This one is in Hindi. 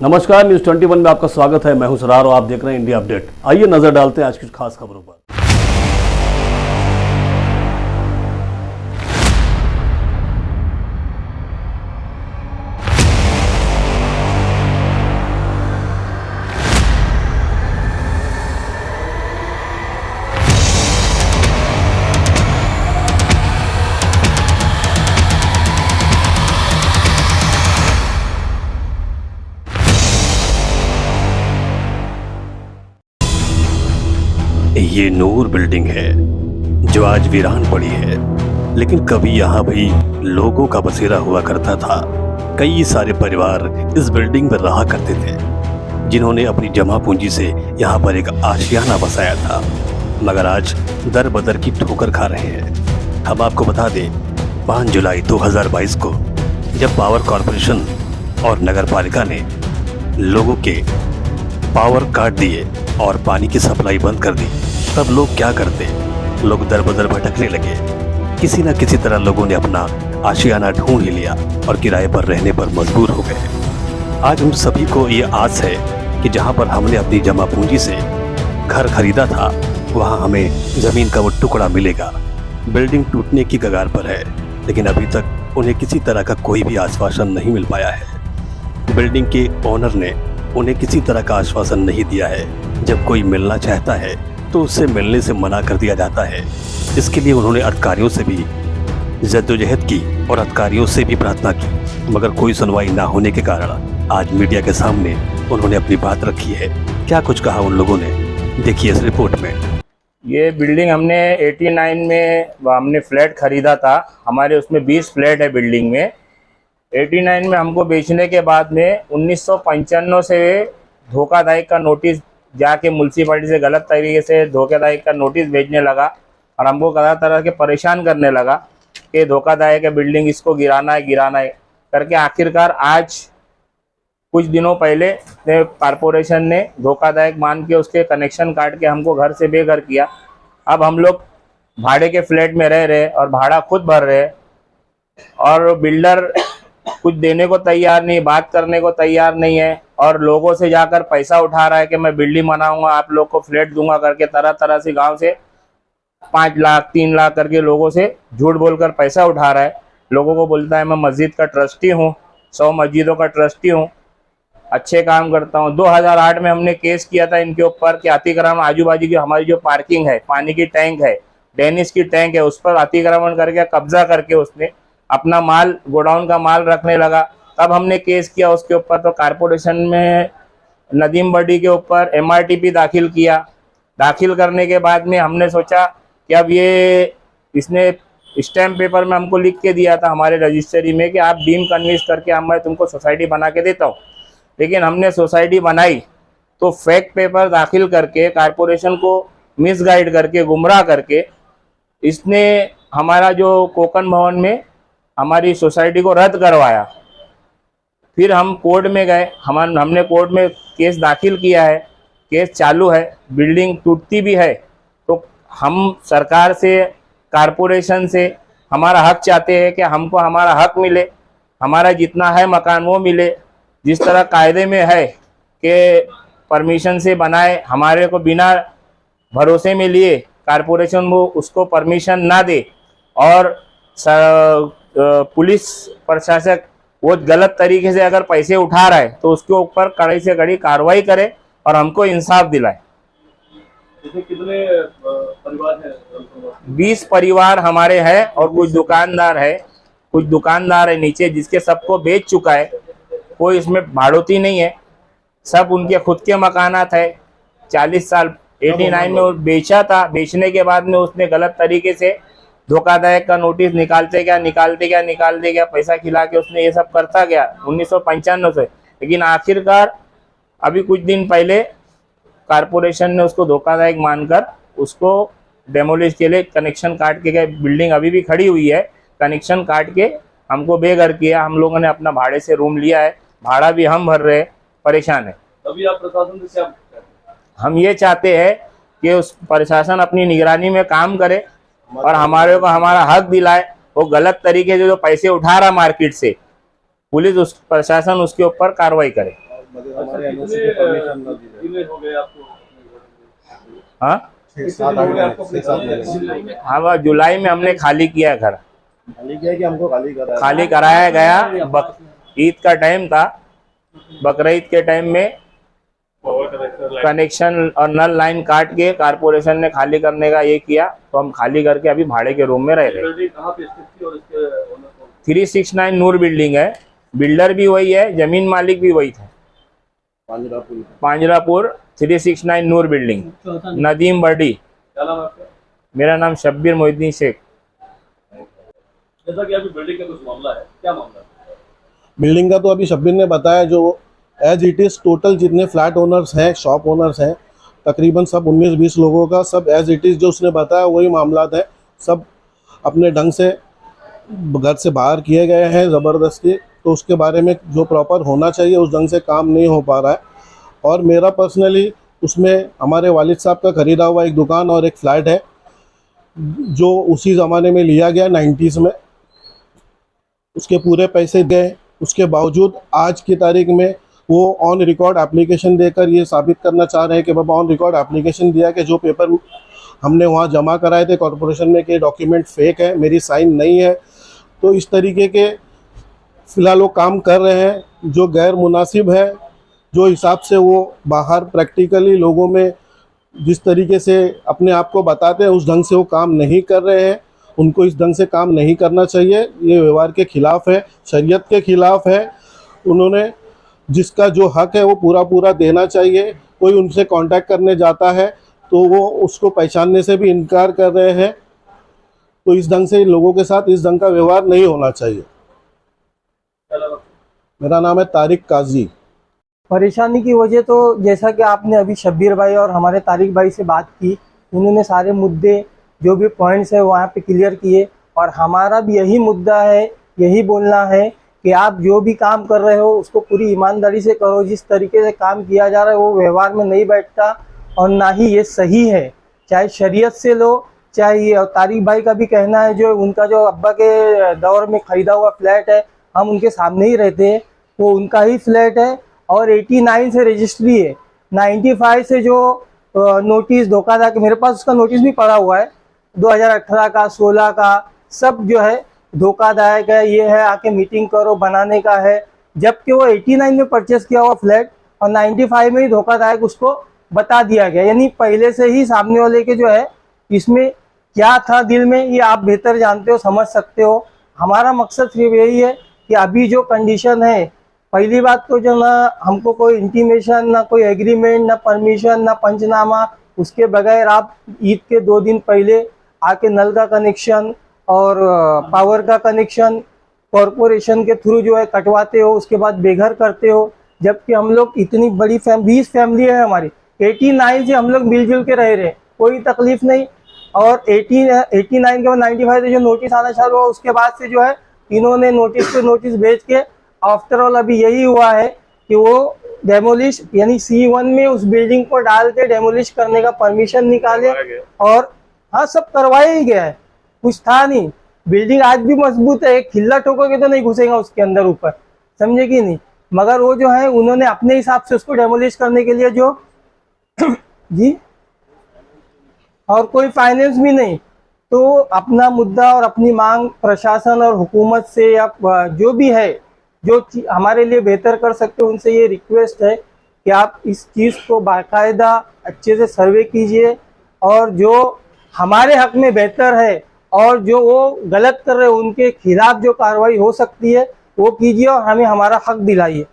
नमस्कार, न्यूज 21 में आपका स्वागत है। मैं हूं सरार और आप देख रहे हैं इंडिया अपडेट। आइए नजर डालते हैं आज की खास खबरों पर। ये नूर बिल्डिंग है जो आज वीरान पड़ी है, लेकिन कभी यहाँ भी लोगों का बसेरा हुआ करता था। कई सारे परिवार इस बिल्डिंग में रहा करते थे, जिन्होंने अपनी जमा पूंजी से यहाँ पर एक आशियाना बसाया था, मगर आज दर बदर की ठोकर खा रहे हैं। हम आपको बता दें, 5 जुलाई 2022 को जब पावर कॉरपोरेशन और नगर पालिका ने लोगों के पावर काट दिए और पानी की सप्लाई बंद कर दी, तब लोग क्या करते, लोग दर बदर भटकने लगे। किसी न किसी तरह लोगों ने अपना आशियाना ढूंढ ही लिया और किराए पर रहने पर मजबूर हो गए। आज हम सभी को ये आस है कि जहां पर हमने अपनी जमा पूंजी से घर खरीदा था, वहां हमें ज़मीन का वो टुकड़ा मिलेगा। बिल्डिंग टूटने की कगार पर है, लेकिन अभी तक उन्हें किसी तरह का कोई भी आश्वासन नहीं मिल पाया है। बिल्डिंग के ओनर ने उन्हें किसी तरह का आश्वासन नहीं दिया है। जब कोई मिलना चाहता है तो उससे मिलने से मना कर दिया जाता है। इसके लिए उन्होंने अधिकारियों से भी जद्दोजहद की और अधिकारियों से भी प्रार्थना की, मगर कोई सुनवाई ना होने के कारण आज मीडिया के सामने उन्होंने अपनी बात रखी है। क्या कुछ कहा उन लोगों ने, देखिए इस रिपोर्ट में। ये बिल्डिंग हमने 89 में हमने फ्लैट खरीदा था। हमारे उसमें 20 फ्लैट है बिल्डिंग में। 89 में हमको बेचने के बाद में 1995 से धोखाधड़ी का नोटिस जाके म्यूनसिपैलिटी से गलत तरीके से धोखाधड़ी का नोटिस भेजने लगा और हमको तरह तरह के परेशान करने लगा कि धोखाधड़ी का बिल्डिंग इसको गिराना है करके आखिरकार आज कुछ दिनों पहले कारपोरेशन ने धोखाधड़ी मान के उसके कनेक्शन काट के हमको घर से बेघर किया। अब हम लोग भाड़े के फ्लैट में रह रहे और भाड़ा खुद भर रहे और बिल्डर कुछ देने को तैयार नहीं, बात करने को तैयार नहीं है और लोगों से जाकर पैसा उठा रहा है कि मैं बिल्डिंग बनाऊंगा, आप लोग को फ्लैट दूंगा करके तरह तरह से गांव से 5 लाख 3 लाख करके लोगों से झूठ बोलकर पैसा उठा रहा है। लोगों को बोलता है मैं मस्जिद का ट्रस्टी हूँ, 100 मस्जिदों का ट्रस्टी हूँ, अच्छे काम करता हूँ। 2008 में हमने केस किया था इनके ऊपर कि अतिक्रमण आजू बाजू की हमारी जो पार्किंग है, पानी की टैंक है, डेनिस की टैंक है, उस पर अतिक्रमण करके कब्जा करके उसने अपना माल, गोडाउन का माल रखने लगा। तब हमने केस किया उसके ऊपर, तो कारपोरेशन में नदीम बडी के ऊपर MRTP दाखिल किया। दाखिल करने के बाद में हमने सोचा कि अब ये इसने स्टैम्प पेपर में हमको लिख के दिया था हमारे रजिस्ट्री में कि आप डीम कन्विंस करके मैं तुमको सोसाइटी बना के देता हूँ। लेकिन हमने सोसाइटी बनाई तो फेक पेपर दाखिल करके कारपोरेशन को मिसगाइड करके, गुमराह करके इसने हमारा जो कोकन भवन में हमारी सोसाइटी को रद्द करवाया। फिर हम कोर्ट में गए, हमने कोर्ट में केस दाखिल किया है, केस चालू है, बिल्डिंग टूटती भी है। तो हम सरकार से, कारपोरेशन से हमारा हक चाहते हैं कि हमको हमारा हक मिले, हमारा जितना है मकान वो मिले। जिस तरह कायदे में है कि परमिशन से बनाए, हमारे को बिना भरोसे में लिए कारपोरेशन वो उसको परमिशन ना दे और पुलिस प्रशासक वो गलत तरीके से अगर पैसे उठा रहा है तो उसके ऊपर कड़ी से कड़ी कार्रवाई करे और हमको इंसाफ दिलाए। कितने परिवार हैं? 20 परिवार हमारे हैं और कुछ दुकानदार है नीचे, जिसके सबको बेच चुका है। कोई इसमें भाड़ोती नहीं है, सब उनके खुद के मकानात है। 40 साल 89 में वो बेचा था। बेचने के बाद में उसने गलत तरीके से धोखाधड़ी का नोटिस निकालते गया, पैसा खिला के उसने ये सब करता गया 1995 से। लेकिन आखिरकार अभी कुछ दिन पहले कारपोरेशन ने उसको धोखाधड़ी मानकर उसको डेमोलिश के लिए कनेक्शन काट के गए। बिल्डिंग अभी भी खड़ी हुई है, कनेक्शन काट के हमको बेघर किया। हम लोगों ने अपना भाड़े से रूम लिया है, भाड़ा भी हम भर रहे, परेशान है। अभी आप प्रशासन से क्या? हम ये चाहते हैं कि उस प्रशासन अपनी निगरानी में काम करे और हमारे को हमारा हक दिलाए। वो गलत तरीके से जो पैसे उठा रहा मार्केट से, पुलिस, उस प्रशासन उसके ऊपर कार्रवाई करे। मगर हमारे एनओसी की परमिशन न दी जाए। हाँ 6-7 महीने हाँ, वह जुलाई में हमने खाली किया घर, खाली किया कि हमको खाली करा है। खाली कराया गया। ईद का टाइम था, बकरीद के टाइम में कनेक्शन और नल लाइन काट के कारपोरेशन ने खाली करने का ये किया, तो हम खाली करके अभी भाड़े के रूम में रह रहे। 369 नूर बिल्डिंग है, बिल्डर भी वही है, जमीन मालिक भी वही था, पांजरापुर 369 नूर बिल्डिंग, नदीम बर्डी। मेरा नाम शब्बीर मोहिद्दीन शेख। जैसा कि अभी बिल्डिंग का कुछ मामला है, क्या मामला है? बिल्डिंग का तो अभी शब्बीर ने बताया, जो एज इट इज़ टोटल जितने फ्लैट ओनर्स हैं, शॉप ओनर्स हैं, तकरीबन सब 19-20 लोगों का सब एज इट इज़ जो उसने बताया वही मामलात है। सब अपने ढंग से घर से बाहर किए गए हैं ज़बरदस्ती, तो उसके बारे में जो प्रॉपर होना चाहिए उस ढंग से काम नहीं हो पा रहा है। और मेरा पर्सनली उसमें हमारे वालिद साहब का ख़रीदा हुआ एक दुकान और एक फ्लैट है, जो उसी ज़माने में लिया गया 90s में, उसके पूरे पैसे गए। उसके बावजूद आज की तारीख में वो ऑन रिकॉर्ड एप्लीकेशन देकर ये साबित करना चाह रहे हैं कि बाबा ऑन रिकॉर्ड एप्लीकेशन दिया कि जो पेपर हमने वहाँ जमा कराए थे कॉरपोरेशन में कि डॉक्यूमेंट फेक है, मेरी साइन नहीं है। तो इस तरीके के फ़िलहाल वो काम कर रहे हैं जो गैर मुनासिब है। जो हिसाब से वो बाहर प्रैक्टिकली लोगों में जिस तरीके से अपने आप को बताते हैं उस ढंग से वो काम नहीं कर रहे हैं। उनको इस ढंग से काम नहीं करना चाहिए, ये व्यवहार के खिलाफ है, शरीयत के खिलाफ है। उन्होंने जिसका जो हक है वो पूरा देना चाहिए। कोई उनसे कांटेक्ट करने जाता है तो वो उसको पहचानने से भी इनकार कर रहे हैं। तो इस ढंग से लोगों के साथ इस ढंग का व्यवहार नहीं होना चाहिए। मेरा नाम है तारिक काजी। परेशानी की वजह तो जैसा कि आपने अभी शब्बीर भाई और हमारे तारिक भाई से बात की, उन्होंने सारे मुद्दे जो भी पॉइंट्स है वहाँ पे क्लियर किए। और हमारा भी यही मुद्दा है, यही बोलना है कि आप जो भी काम कर रहे हो उसको पूरी ईमानदारी से करो। जिस तरीके से काम किया जा रहा है वो व्यवहार में नहीं बैठता और ना ही ये सही है, चाहे शरीयत से लो चाहे ये। और तारिक भाई का भी कहना है जो उनका जो अब्बा के दौर में ख़रीदा हुआ फ्लैट है, हम उनके सामने ही रहते हैं, वो उनका ही फ्लैट है और 89 से रजिस्ट्री है। 95 से जो नोटिस धोखाधड़ी के, मेरे पास उसका नोटिस भी पड़ा हुआ है, 2018 का 16 का सब जो है धोखादायक है। ये है आके मीटिंग करो बनाने का है, जबकि वो 89 में परचेस किया हुआ फ्लैट और 95 में ही धोखादायक उसको बता दिया गया। यानी पहले से ही सामने वाले के जो है इसमें क्या था दिल में ये आप बेहतर जानते हो, समझ सकते हो। हमारा मकसद सिर्फ यही है कि अभी जो कंडीशन है, पहली बात तो जो ना हमको कोई इंटीमेशन, ना कोई एग्रीमेंट, ना परमिशन, ना पंचनामा, उसके बगैर आप ईद के 2 दिन पहले आके नल का कनेक्शन और पावर का कनेक्शन कॉरपोरेशन के थ्रू जो है कटवाते हो, उसके बाद बेघर करते हो। जबकि हम लोग इतनी बड़ी 20 फैमिली है हमारी, 89 से हम लोग मिलजुल के रह रहे, कोई तकलीफ नहीं। और 89 के बाद 95 से जो नोटिस आना चालू हुआ उसके बाद से जो है इन्होंने नोटिस पे नोटिस भेज के आफ्टर ऑल अभी यही हुआ है कि वो डेमोलिश यानी C1 में उस बिल्डिंग को डाल के डेमोलिश करने का परमिशन निकाले। और हाँ, सब करवाया ही गया है, कुछ था नहीं। बिल्डिंग आज भी मजबूत है, एक खिल्ला ठोकोगे तो नहीं घुसेगा उसके अंदर ऊपर, समझे कि नहीं। मगर वो जो है उन्होंने अपने हिसाब से उसको डेमोलिश करने के लिए जो जी, और कोई फाइनेंस भी नहीं। तो अपना मुद्दा और अपनी मांग प्रशासन और हुकूमत से या जो भी है जो हमारे लिए बेहतर कर सकते हो उनसे ये रिक्वेस्ट है कि आप इस चीज़ को बाकायदा अच्छे से सर्वे कीजिए और जो हमारे हक में बेहतर है और जो वो गलत कर रहे हैं उनके खिलाफ जो कार्रवाई हो सकती है वो कीजिए और हमें हमारा हक दिलाइए।